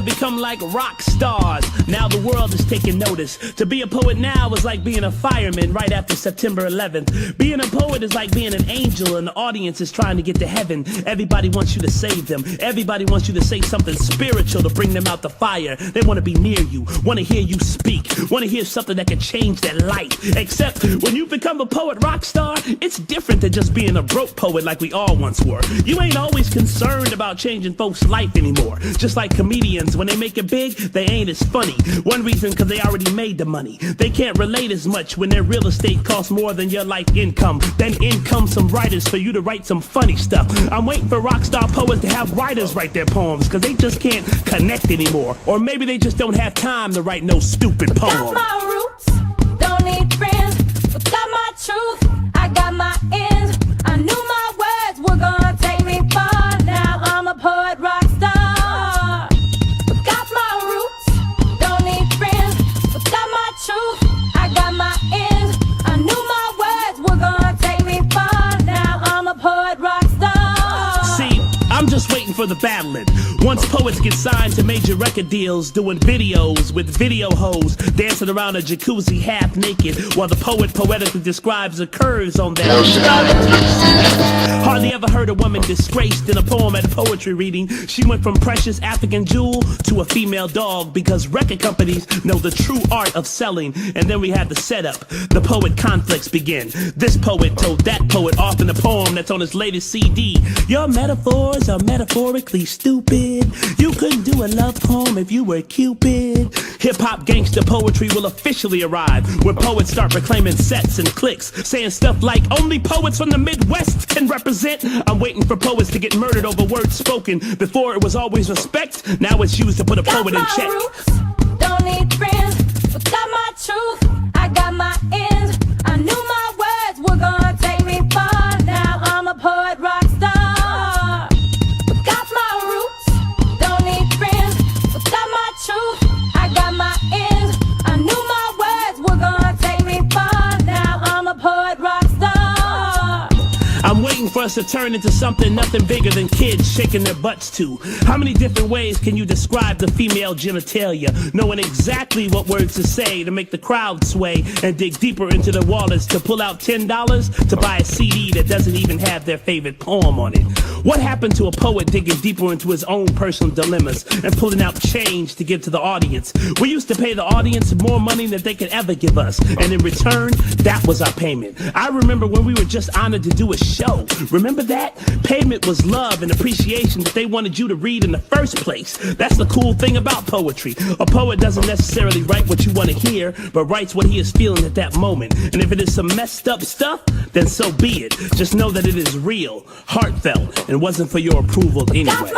have become like rock stars. Now the world is taking notice. To be a poet now is like being a fireman right after September 11th. Being a poet is like being an angel and the audience is trying to get to heaven. Everybody wants you to save them. Everybody wants you to say something spiritual to bring them out the fire. They want to be near you, want to hear you speak, want to hear something that can change their life. Except when you become a poet rock star, it's different than just being a broke poet like we all once were. You ain't always concerned about changing folks' life anymore. Just like comedians, when they make it big, they ain't as funny. One reason, because they already made the money. They can't relate as much when their real estate costs more than your life income. Then in come some writers for you to write some funny stuff. I'm waiting for rock star poets to have writers write their poems, because they just can't connect anymore. Or maybe they just don't have time to write no stupid poem. Got my roots, don't need friends, but got my truth, I got my ends. I knew my words were gonna take me far. Now I'm a poet rock star. But got my roots, don't need friends, but got my truth, I got my ends. I knew my words were gonna take me far. Now I'm a poet rock star. See, I'm just waiting for the battling. Once poets get signed to major record deals, doing videos with video hoes, dancing around a jacuzzi half naked, while the poet poetically describes the curves on their Hardly ever heard a woman disgraced in a poem at a poetry reading. She went from precious African jewel to a female dog, because record companies know the true art of selling. And then we had the setup. The poet conflicts begin. This poet told that poet off in a poem that's on his latest CD. Your metaphors are metaphorically stupid. You couldn't do a love poem if you were Cupid. Hip-hop gangster poetry will officially arrive, where poets start reclaiming sets and cliques, saying stuff like only poets from the Midwest can represent. I'm waiting for poets to get murdered over words spoken. Before it was always respect, now it's used to put a poet in check. Roots, don't need friends, but got my truth, I got my ends. I knew my words were gonna take me far. Now I'm a poet rock star. But got my roots, don't need friends, but got my truth, I got my ends. I knew my words were gonna take me far. Now I'm a poet rock star. I'm waiting for us to turn into something nothing bigger than kids shaking their butts to. How many different ways can you describe the female genitalia? Knowing exactly what words to say to make the crowd sway and dig deeper into their wallets to pull out $10 to buy a CD that doesn't even have their favorite poem on it. What happened to a poet digging deeper into his own personal dilemmas and pulling out change to give to the audience? We used to pay the audience more money than they could ever give us, and in return, that was our payment. I remember when we were just honored to do a show. Remember that? Payment was love and appreciation that they wanted you to read in the first place. That's the cool thing about poetry. A poet doesn't necessarily write what you want to hear, but writes what he is feeling at that moment. And if it is some messed up stuff, then so be it. Just know that it is real, heartfelt, and wasn't for your approval anyway.